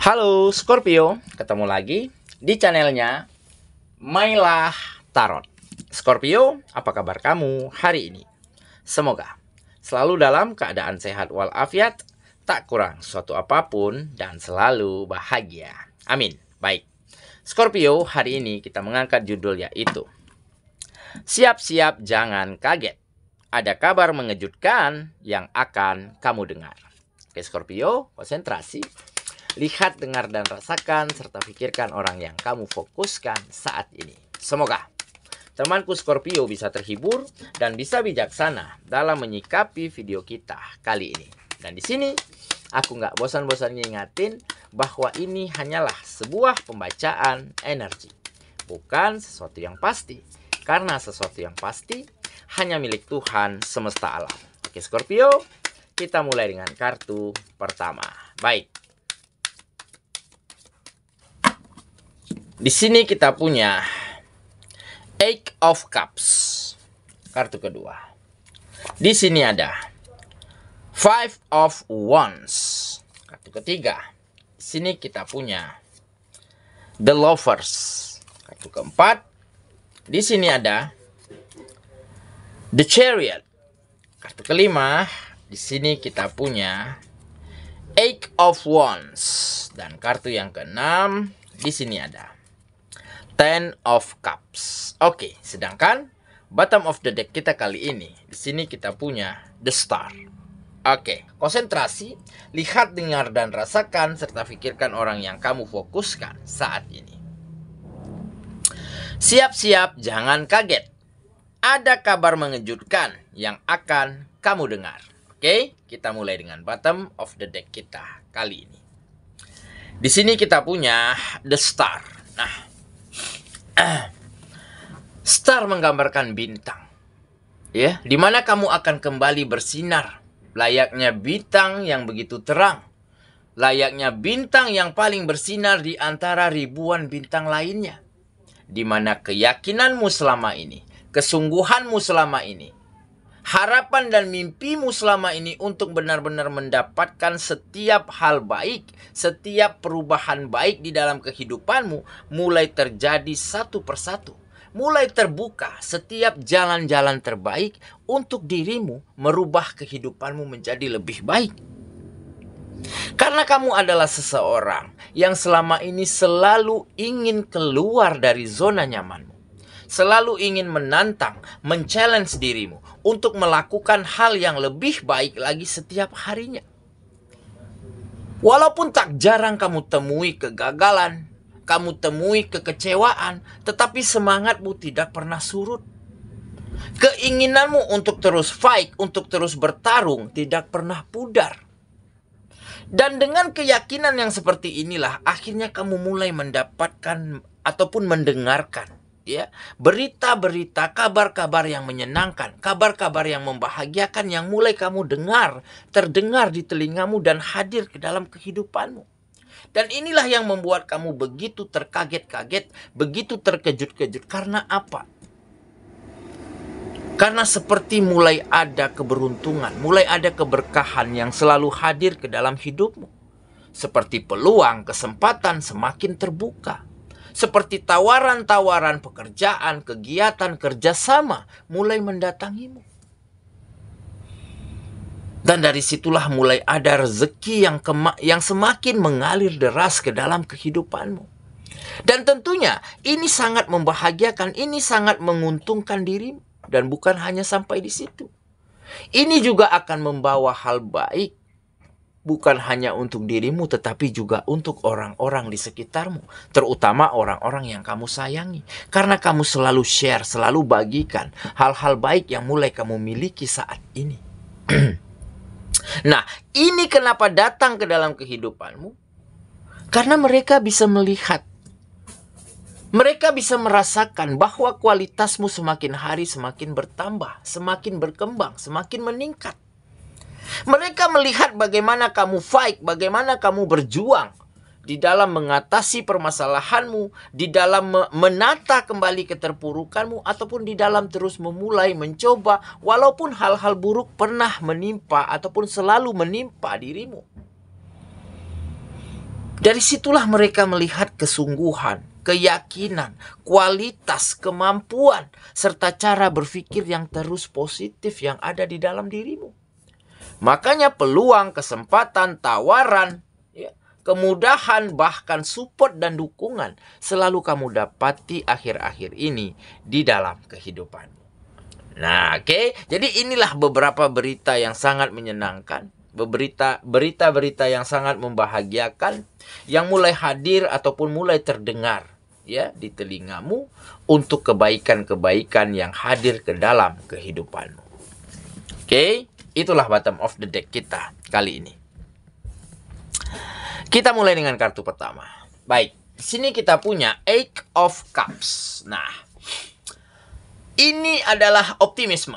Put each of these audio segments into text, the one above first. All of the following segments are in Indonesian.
Halo Scorpio, ketemu lagi di channelnya Mailah Tarot. Scorpio, apa kabar kamu hari ini? Semoga selalu dalam keadaan sehat walafiat, tak kurang suatu apapun, dan selalu bahagia. Amin. Baik, Scorpio, hari ini kita mengangkat judul yaitu Siap-siap jangan kaget. Ada kabar mengejutkan yang akan kamu dengar. Oke Scorpio, konsentrasi. Lihat, dengar, dan rasakan, serta pikirkan orang yang kamu fokuskan saat ini. Semoga temanku Scorpio bisa terhibur dan bisa bijaksana dalam menyikapi video kita kali ini. Dan di sini aku nggak bosan-bosan ngingatin bahwa ini hanyalah sebuah pembacaan energi, bukan sesuatu yang pasti. Karena sesuatu yang pasti hanya milik Tuhan semesta alam. Oke Scorpio, kita mulai dengan kartu pertama. Baik. Di sini kita punya Eight of Cups, kartu kedua. Di sini ada Five of Wands, kartu ketiga. Di sini kita punya The Lovers, kartu keempat. Di sini ada The Chariot, kartu kelima. Di sini kita punya Eight of Wands, dan kartu yang keenam. Di sini ada Ten of Cups. Oke, sedangkan bottom of the deck kita kali ini, di sini kita punya The Star. Oke, konsentrasi, lihat, dengar, dan rasakan, serta pikirkan orang yang kamu fokuskan saat ini. Siap-siap, jangan kaget. Ada kabar mengejutkan yang akan kamu dengar. Oke, kita mulai dengan bottom of the deck kita kali ini. Di sini kita punya The Star. Nah, Star menggambarkan bintang, ya, dimana kamu akan kembali bersinar, layaknya bintang yang begitu terang, layaknya bintang yang paling bersinar di antara ribuan bintang lainnya, dimana keyakinanmu selama ini, kesungguhanmu selama ini, harapan dan mimpimu selama ini untuk benar-benar mendapatkan setiap hal baik, setiap perubahan baik di dalam kehidupanmu mulai terjadi satu persatu. Mulai terbuka setiap jalan-jalan terbaik untuk dirimu merubah kehidupanmu menjadi lebih baik. Karena kamu adalah seseorang yang selama ini selalu ingin keluar dari zona nyamanmu. Selalu ingin menantang, men-challenge dirimu untuk melakukan hal yang lebih baik lagi setiap harinya. Walaupun tak jarang kamu temui kegagalan, kamu temui kekecewaan, tetapi semangatmu tidak pernah surut. Keinginanmu untuk terus fight, untuk terus bertarung, tidak pernah pudar. Dan dengan keyakinan yang seperti inilah, akhirnya kamu mulai mendapatkan ataupun mendengarkan, ya, berita-berita, kabar-kabar yang menyenangkan, kabar-kabar yang membahagiakan yang mulai kamu dengar, terdengar di telingamu dan hadir ke dalam kehidupanmu. Dan inilah yang membuat kamu begitu terkaget-kaget, begitu terkejut-kejut. Karena apa? Karena seperti mulai ada keberuntungan, mulai ada keberkahan yang selalu hadir ke dalam hidupmu. Seperti peluang, kesempatan semakin terbuka. Seperti tawaran-tawaran pekerjaan, kegiatan, kerjasama mulai mendatangimu. Dan dari situlah mulai ada rezeki yang semakin mengalir deras ke dalam kehidupanmu. Dan tentunya ini sangat membahagiakan, ini sangat menguntungkan dirimu. Dan bukan hanya sampai di situ. Ini juga akan membawa hal baik. Bukan hanya untuk dirimu, tetapi juga untuk orang-orang di sekitarmu. Terutama orang-orang yang kamu sayangi. Karena kamu selalu share, selalu bagikan hal-hal baik yang mulai kamu miliki saat ini. Nah, ini kenapa datang ke dalam kehidupanmu? Karena mereka bisa melihat. Mereka bisa merasakan bahwa kualitasmu semakin hari semakin bertambah, semakin berkembang, semakin meningkat. Mereka melihat bagaimana kamu fight, bagaimana kamu berjuang di dalam mengatasi permasalahanmu, di dalam menata kembali keterpurukanmu, ataupun di dalam terus memulai mencoba walaupun hal-hal buruk pernah menimpa ataupun selalu menimpa dirimu. Dari situlah mereka melihat kesungguhan, keyakinan, kualitas, kemampuan, serta cara berpikir yang terus positif yang ada di dalam dirimu. Makanya peluang, kesempatan, tawaran, ya, kemudahan, bahkan support dan dukungan selalu kamu dapati akhir-akhir ini di dalam kehidupanmu. Nah, oke. Jadi inilah beberapa berita yang sangat menyenangkan. Berita-berita yang sangat membahagiakan yang mulai hadir ataupun mulai terdengar ya di telingamu untuk kebaikan-kebaikan yang hadir ke dalam kehidupanmu. Oke, itulah bottom of the deck kita kali ini. Kita mulai dengan kartu pertama. Baik, di sini kita punya Eight of Cups. Nah, ini adalah optimisme.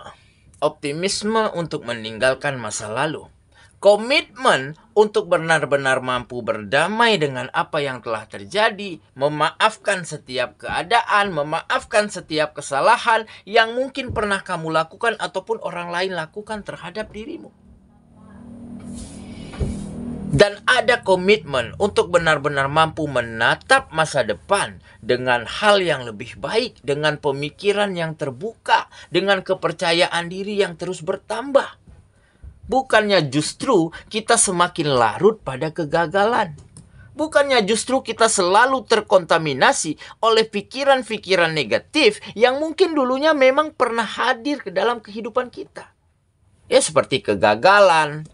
Optimisme untuk meninggalkan masa lalu. Komitmen untuk benar-benar mampu berdamai dengan apa yang telah terjadi, memaafkan setiap keadaan, memaafkan setiap kesalahan yang mungkin pernah kamu lakukan ataupun orang lain lakukan terhadap dirimu. Dan ada komitmen untuk benar-benar mampu menatap masa depan dengan hal yang lebih baik, dengan pemikiran yang terbuka, dengan kepercayaan diri yang terus bertambah. Bukannya justru kita semakin larut pada kegagalan. Bukannya justru kita selalu terkontaminasi oleh pikiran-pikiran negatif yang mungkin dulunya memang pernah hadir ke dalam kehidupan kita. Ya, seperti kegagalan,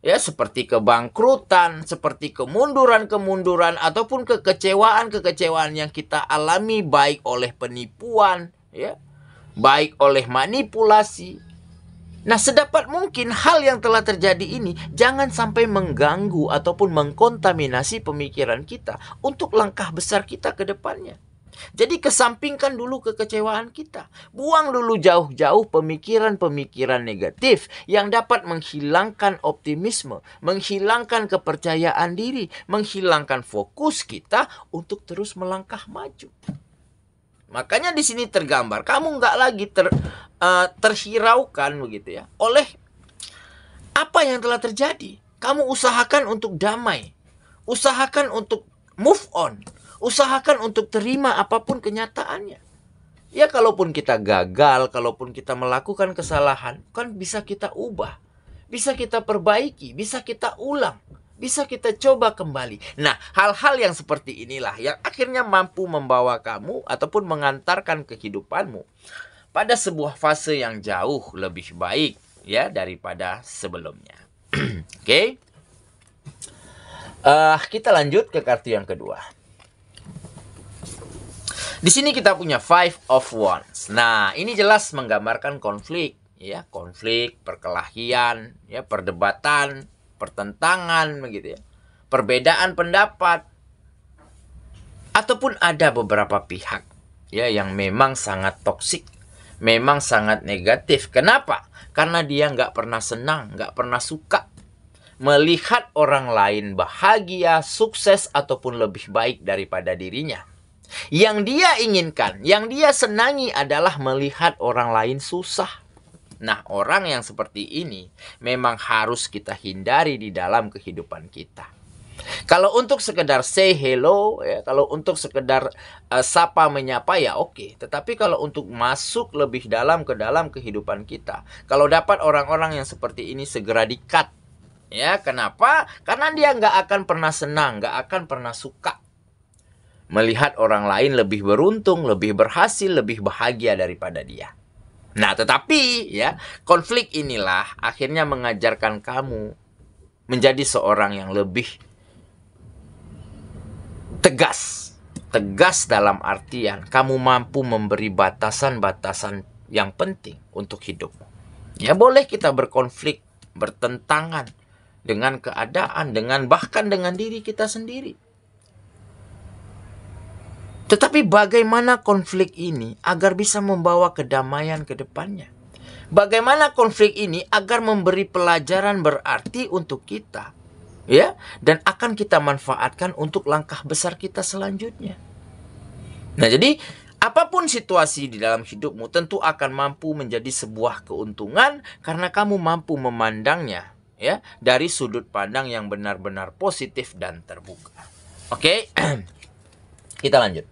ya, seperti kebangkrutan, seperti kemunduran-kemunduran ataupun kekecewaan-kekecewaan yang kita alami baik oleh penipuan, ya, baik oleh manipulasi. Nah, sedapat mungkin hal yang telah terjadi ini jangan sampai mengganggu ataupun mengkontaminasi pemikiran kita untuk langkah besar kita ke depannya. Jadi kesampingkan dulu kekecewaan kita. Buang dulu jauh-jauh pemikiran-pemikiran negatif yang dapat menghilangkan optimisme, menghilangkan kepercayaan diri, menghilangkan fokus kita untuk terus melangkah maju. Makanya di sini tergambar, kamu nggak lagi terhiraukan begitu ya oleh apa yang telah terjadi. Kamu usahakan untuk damai, usahakan untuk move on, usahakan untuk terima apapun kenyataannya. Ya, kalaupun kita gagal, kalaupun kita melakukan kesalahan, kan bisa kita ubah, bisa kita perbaiki, bisa kita ulang, bisa kita coba kembali. Nah, hal-hal yang seperti inilah yang akhirnya mampu membawa kamu ataupun mengantarkan kehidupanmu pada sebuah fase yang jauh lebih baik ya daripada sebelumnya. Oke. Kita lanjut ke kartu yang kedua. Di sini kita punya Five of Wands. Nah, ini jelas menggambarkan konflik ya, konflik, perkelahian, ya, perdebatan, pertentangan begitu ya. Perbedaan pendapat ataupun ada beberapa pihak ya yang memang sangat toksik, memang sangat negatif. Kenapa? Karena dia nggak pernah senang, nggak pernah suka melihat orang lain bahagia, sukses ataupun lebih baik daripada dirinya. Yang dia inginkan, yang dia senangi adalah melihat orang lain susah. Nah, orang yang seperti ini memang harus kita hindari di dalam kehidupan kita. Kalau untuk sekedar say hello, ya, kalau untuk sekedar sapa menyapa ya oke. Tetapi kalau untuk masuk lebih dalam ke dalam kehidupan kita, kalau dapat orang-orang yang seperti ini segera di-cut. Ya, kenapa? Karena dia nggak akan pernah senang, nggak akan pernah suka melihat orang lain lebih beruntung, lebih berhasil, lebih bahagia daripada dia. Nah, tetapi ya, konflik inilah akhirnya mengajarkan kamu menjadi seorang yang lebih tegas. Tegas dalam artian kamu mampu memberi batasan-batasan yang penting untuk hidupmu. Ya, boleh kita berkonflik, bertentangan dengan keadaan, bahkan dengan diri kita sendiri. Tetapi bagaimana konflik ini agar bisa membawa kedamaian ke depannya? Bagaimana konflik ini agar memberi pelajaran berarti untuk kita? Ya, dan akan kita manfaatkan untuk langkah besar kita selanjutnya. Nah, jadi apapun situasi di dalam hidupmu tentu akan mampu menjadi sebuah keuntungan karena kamu mampu memandangnya ya dari sudut pandang yang benar-benar positif dan terbuka. Oke, kita lanjut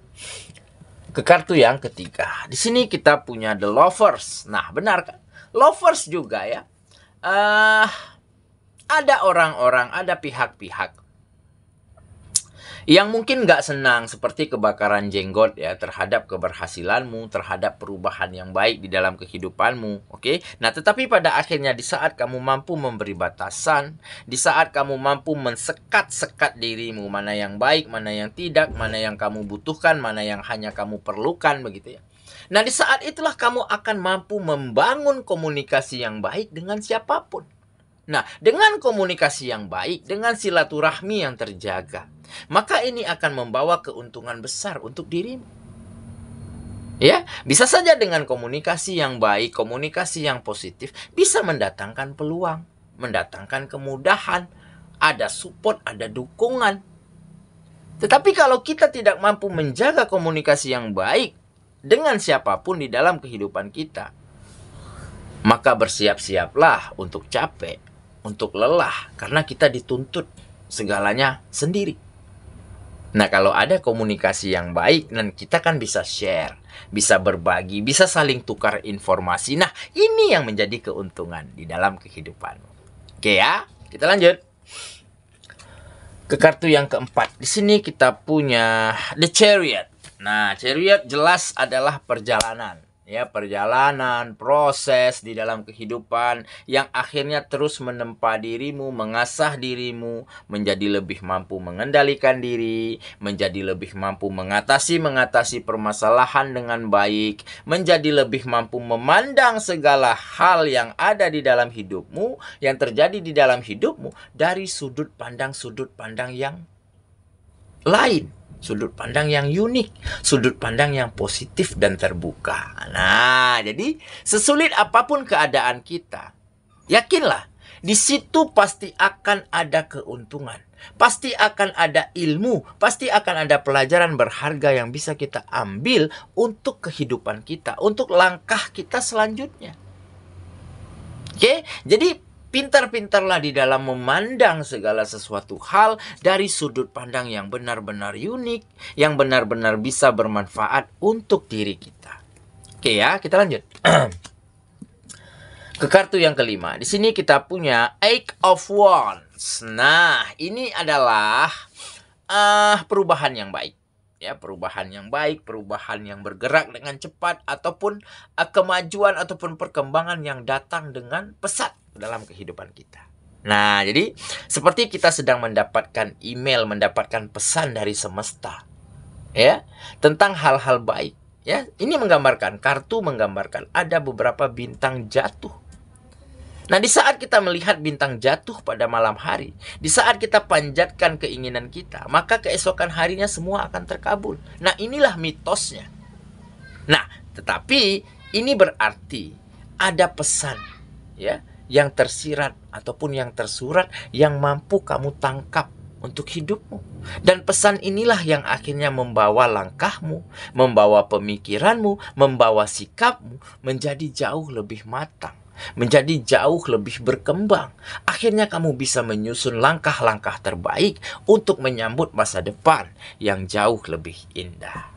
ke kartu yang ketiga. Di sini kita punya The Lovers. Nah, benar kan? Lovers juga ya. Ada orang-orang, ada pihak-pihak yang mungkin nggak senang seperti kebakaran jenggot ya terhadap keberhasilanmu, terhadap perubahan yang baik di dalam kehidupanmu, oke? Nah, tetapi pada akhirnya di saat kamu mampu memberi batasan, di saat kamu mampu mensekat-sekat dirimu, mana yang baik, mana yang tidak, mana yang kamu butuhkan, mana yang hanya kamu perlukan, begitu ya. Nah, di saat itulah kamu akan mampu membangun komunikasi yang baik dengan siapapun. Nah, dengan komunikasi yang baik, dengan silaturahmi yang terjaga, maka ini akan membawa keuntungan besar untuk dirimu. Ya, bisa saja dengan komunikasi yang baik, komunikasi yang positif, bisa mendatangkan peluang, mendatangkan kemudahan, ada support, ada dukungan. Tetapi kalau kita tidak mampu menjaga komunikasi yang baik dengan siapapun di dalam kehidupan kita, maka bersiap-siaplah untuk capek, untuk lelah, karena kita dituntut segalanya sendiri. Nah, kalau ada komunikasi yang baik, dan kita kan bisa share, bisa berbagi, bisa saling tukar informasi. Nah, ini yang menjadi keuntungan di dalam kehidupan. Oke ya, kita lanjut ke kartu yang keempat. Di sini kita punya The Chariot. Nah, Chariot jelas adalah perjalanan. Ya, perjalanan, proses di dalam kehidupan yang akhirnya terus menempa dirimu, mengasah dirimu, menjadi lebih mampu mengendalikan diri, menjadi lebih mampu mengatasi permasalahan dengan baik, menjadi lebih mampu memandang segala hal yang ada di dalam hidupmu, yang terjadi di dalam hidupmu dari sudut pandang yang lain. Sudut pandang yang unik, sudut pandang yang positif dan terbuka. Nah, jadi sesulit apapun keadaan kita, yakinlah, di situ pasti akan ada keuntungan. Pasti akan ada ilmu, pasti akan ada pelajaran berharga yang bisa kita ambil untuk kehidupan kita, untuk langkah kita selanjutnya. Oke, jadi pintar-pintarlah di dalam memandang segala sesuatu hal dari sudut pandang yang benar-benar unik, yang benar-benar bisa bermanfaat untuk diri kita. Oke ya, kita lanjut. Ke kartu yang kelima. Di sini kita punya Eight of Wands. Nah, ini adalah perubahan yang baik. Ya, perubahan yang baik, perubahan yang bergerak dengan cepat, ataupun kemajuan ataupun perkembangan yang datang dengan pesat dalam kehidupan kita. Nah, jadi seperti kita sedang mendapatkan email, mendapatkan pesan dari semesta, ya, tentang hal-hal baik. Ya, ini kartu menggambarkan ada beberapa bintang jatuh. Nah, di saat kita melihat bintang jatuh pada malam hari, di saat kita panjatkan keinginan kita, maka keesokan harinya semua akan terkabul. Nah, inilah mitosnya. Nah, tetapi ini berarti ada pesan, ya, yang tersirat ataupun yang tersurat yang mampu kamu tangkap untuk hidupmu. Dan pesan inilah yang akhirnya membawa langkahmu, membawa pemikiranmu, membawa sikapmu menjadi jauh lebih matang, menjadi jauh lebih berkembang. Akhirnya kamu bisa menyusun langkah-langkah terbaik untuk menyambut masa depan yang jauh lebih indah.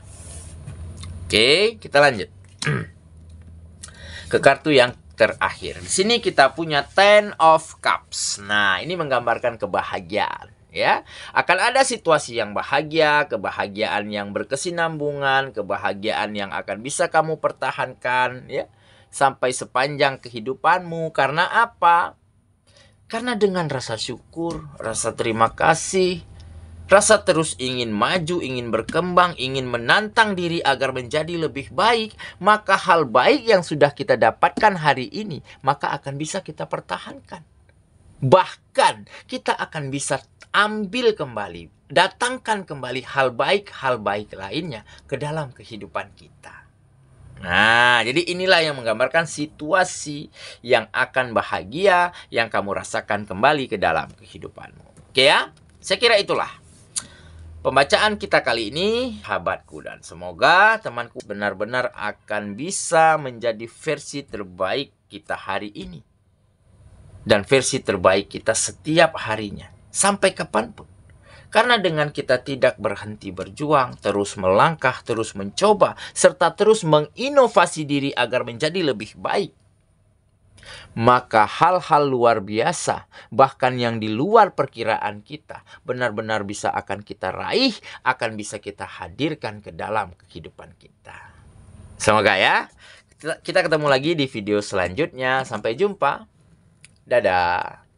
Oke, kita lanjut ke kartu yang terakhir. Di sini kita punya Ten of Cups. Nah, ini menggambarkan kebahagiaan, ya. Akan ada situasi yang bahagia, kebahagiaan yang berkesinambungan, kebahagiaan yang akan bisa kamu pertahankan, ya, sampai sepanjang kehidupanmu. Karena apa? Karena dengan rasa syukur, rasa terima kasih, rasa terus ingin maju, ingin berkembang, ingin menantang diri agar menjadi lebih baik, maka hal baik yang sudah kita dapatkan hari ini, maka akan bisa kita pertahankan. Bahkan kita akan bisa ambil kembali, datangkan kembali hal baik lainnya ke dalam kehidupan kita. Nah, jadi inilah yang menggambarkan situasi yang akan bahagia yang kamu rasakan kembali ke dalam kehidupanmu. Oke ya? Saya kira itulah pembacaan kita kali ini, sahabatku, dan semoga temanku benar-benar akan bisa menjadi versi terbaik kita hari ini. Dan versi terbaik kita setiap harinya, sampai kapanpun. Karena dengan kita tidak berhenti berjuang, terus melangkah, terus mencoba, serta terus menginovasi diri agar menjadi lebih baik, maka hal-hal luar biasa, bahkan yang di luar perkiraan kita, benar-benar bisa akan kita raih, akan bisa kita hadirkan ke dalam kehidupan kita. Semoga ya. Kita ketemu lagi di video selanjutnya. Sampai jumpa. Dadah.